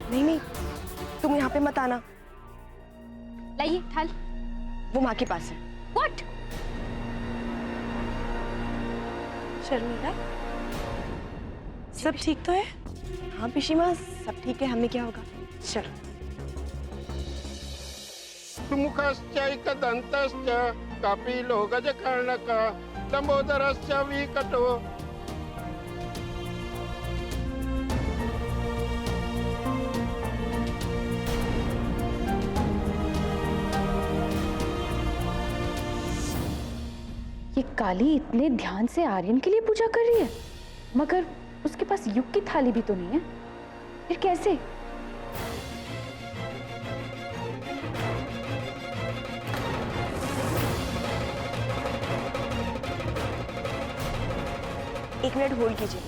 नहीं नहीं, तुम यहाँ पे मत आना। लाइए थाल। वो माँ के पास है। What? शर्मिला, सब ठीक तो है? हाँ पिशी माँ, सब ठीक है, हमें क्या होगा। चलो। सुमुखश्चैकदन्तश्च कपिलो गजकर्णकः लंबोदरश्च विकटो। ये काली इतने ध्यान से आर्यन के लिए पूजा कर रही है, मगर उसके पास युग की थाली भी तो नहीं है। फिर कैसे? एक मिनट होल्ड कीजिए।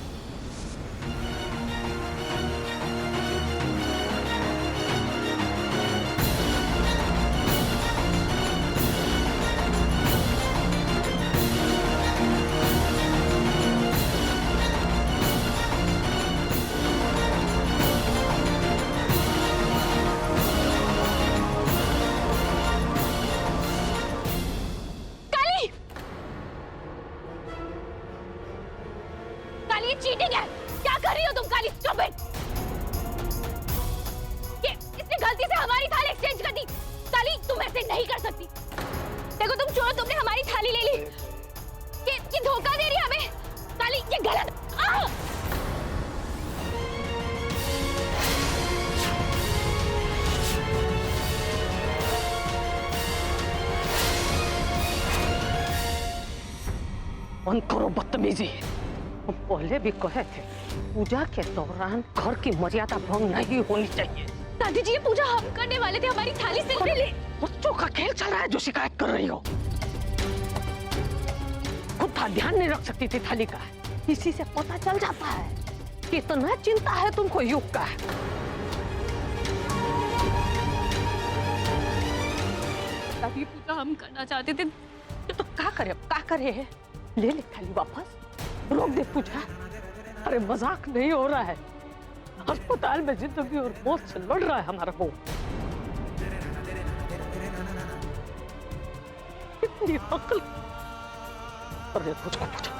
काली चीटिंग है। क्या कर रही हो तुम काली? Stop it. ये इसने गलती से हमारी थाली एक्सचेंज कर दी। काली तुम ऐसे नहीं कर सकती। देखो तुम छोड़ो, तुमने हमारी थाली ले ली। ये धोखा दे रही है हमें। काली ये गलत। बंद करो बदतमीजी। हम पहले भी कहे थे पूजा के दौरान घर की मर्यादा भंग नहीं होनी चाहिए। दादी जी ये पूजा हम करने वाले थे, हमारी थाली से ले। बच्चों का खेल चल रहा है जो शिकायत कर रही हो। खुद का ध्यान नहीं रख सकती थी थाली का। इसी से पता चल जाता है कि इतना चिंता है तुमको युग का। दादी पूजा हम करना चाहते थे। तो क्या करे ले ले थाली वापस, रोक दे पूजा। अरे मजाक नहीं हो रहा है, अस्पताल में जिंदगी और मौत से लड़ रहा है हमारा वो। इतनी अक्ल। अरे मुझको पूछा।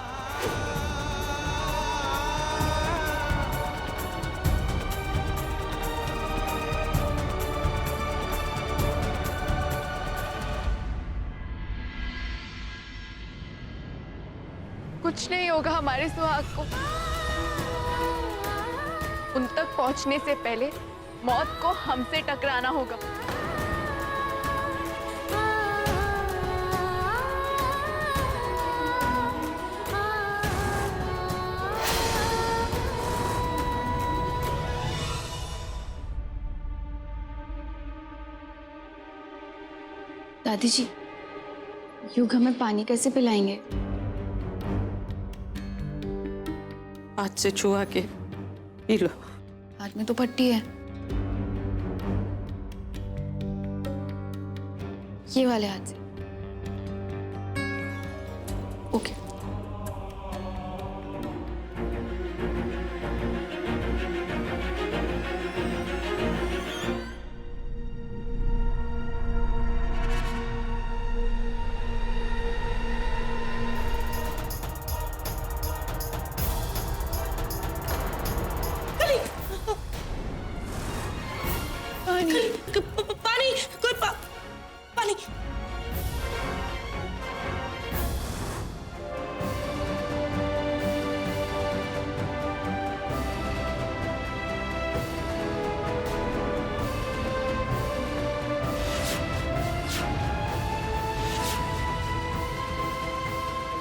कुछ नहीं होगा हमारे सुहाग को। उन तक पहुंचने से पहले मौत को हमसे टकराना होगा। दादी जी, युग हमें पानी कैसे पिलाएंगे? हाथ से छुआ के पी लो। हाथ में तो पट्टी है। ये वाले हाथ से। ओके। पानी, कोई पानी।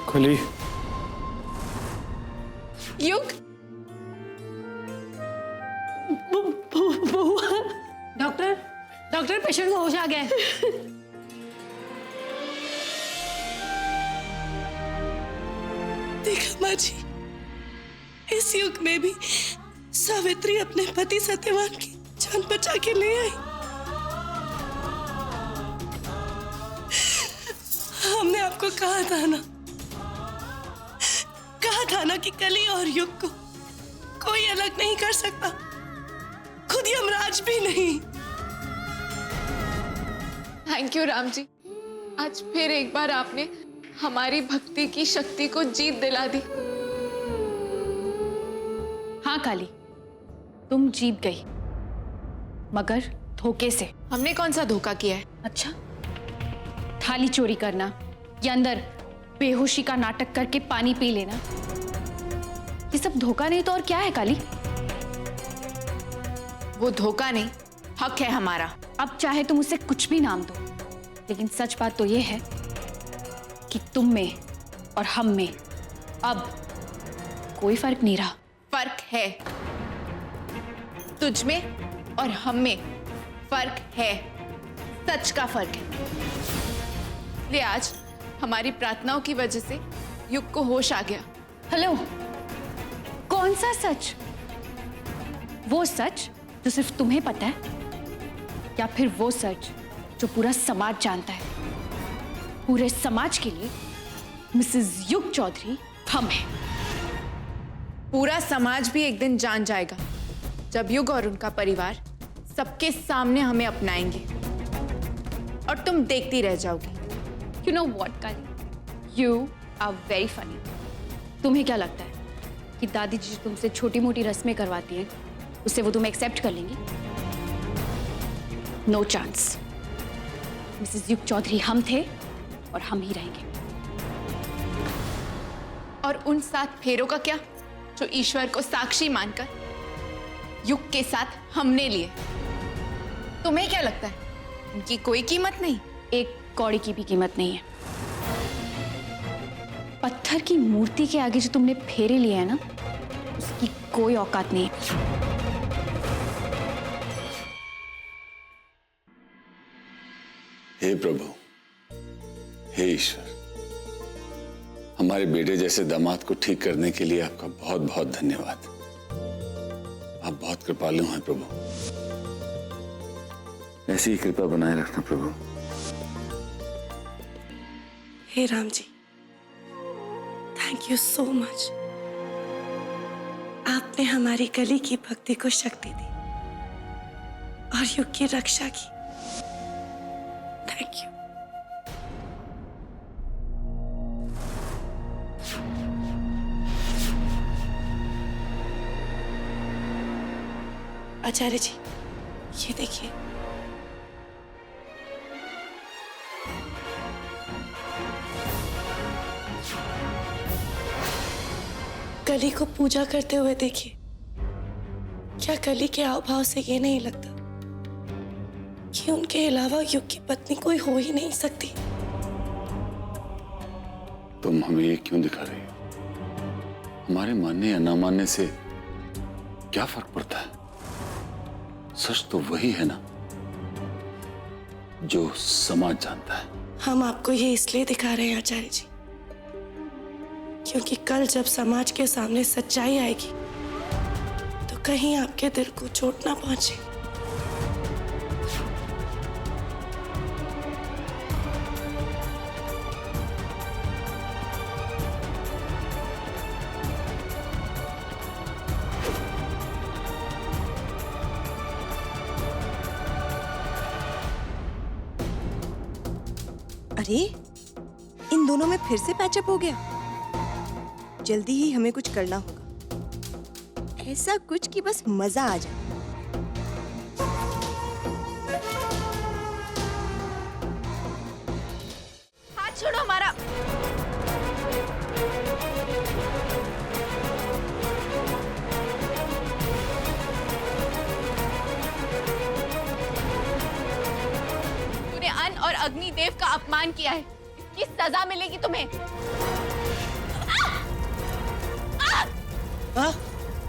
खुली। युग, डॉक्टर पेशेंट को होश आ गया है। देखा माँ जी, इस युग में भी सावित्री अपने पति सत्यवान की जान बचा के ले आई। हमने आपको कहा था ना कि कली और युग को कोई अलग नहीं कर सकता। खुद यमराज भी नहीं। थैंक यू राम जी, आज फिर एक बार आपने हमारी भक्ति की शक्ति को जीत दिला दी। हाँ काली, तुम जीत गई, मगर धोखे से। हमने कौन सा धोखा किया है? अच्छा, थाली चोरी करना या अंदर बेहोशी का नाटक करके पानी पी लेना, ये सब धोखा नहीं तो और क्या है काली? वो धोखा नहीं, हक है हमारा। अब चाहे तुम उसे कुछ भी नाम दो, लेकिन सच बात तो ये है कि तुम में और हम में अब कोई फर्क नहीं रहा। फर्क है, तुझ में और हम में फर्क है, सच का फर्क है। इसलिए आज हमारी प्रार्थनाओं की वजह से युग को होश आ गया। हेलो, कौन सा सच? वो सच जो सिर्फ तुम्हें पता है, या फिर वो सच जो पूरा समाज जानता है? पूरे समाज के लिए मिसेस युग चौधरी हम हैं। पूरा समाज भी एक दिन जान जाएगा जब युग और उनका परिवार सबके सामने हमें अपनाएंगे और तुम देखती रह जाओगी। You know what, Kali? You are very funny. तुम्हें क्या लगता है कि दादी जी जो तुमसे छोटी मोटी रस्में करवाती हैं, उससे वो तुम्हें एक्सेप्ट कर लेंगी? No chance. मिसेस युग चौधरी हम थे और हम ही रहेंगे। और उन 7 फेरों का क्या, जो ईश्वर को साक्षी मानकर युग के साथ हमने लिए? तुम्हें क्या लगता है उनकी कोई कीमत नहीं? एक कौड़ी की भी कीमत नहीं है। पत्थर की मूर्ति के आगे जो तुमने फेरे लिए हैं ना, उसकी कोई औकात नहीं है। हे प्रभु, हे ईश्वर, हमारे बेटे जैसे दामाद को ठीक करने के लिए आपका बहुत बहुत धन्यवाद। आप बहुत कृपालु हैं प्रभु, ऐसी ही कृपा बनाए रखना प्रभु। हे Ram ji, thank you so much. आपने हमारी कली की भक्ति को शक्ति दी और युग की रक्षा की। Thank you. आचार्य जी, ये देखिए, कली को पूजा करते हुए देखिए। क्या कली के हाव भाव से ये नहीं लगता कि उनके अलावा युग की पत्नी कोई हो ही नहीं सकती? तुम हमें ये क्यों दिखा रही हो? हमारे मानने या ना मानने से क्या फर्क पड़ता है? सच तो वही है ना जो समाज जानता है। हम आपको ये इसलिए दिखा रहे हैं आचार्य जी, क्योंकि कल जब समाज के सामने सच्चाई आएगी तो कहीं आपके दिल को चोट ना पहुंचे। अरे, इन दोनों में फिर से पैचअप हो गया। जल्दी ही हमें कुछ करना होगा, ऐसा कुछ कि बस मजा आ जाए। हाथ छोड़ो हमारा। तूने अन्न और अग्नि देव का अपमान किया है, इसकी सजा मिलेगी तुम्हें।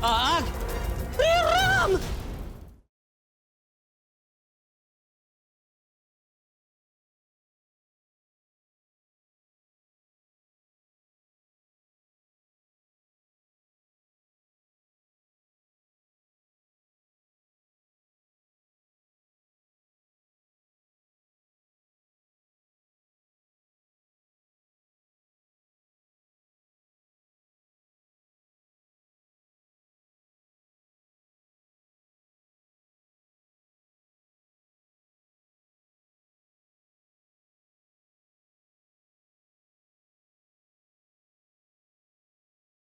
आग! राम!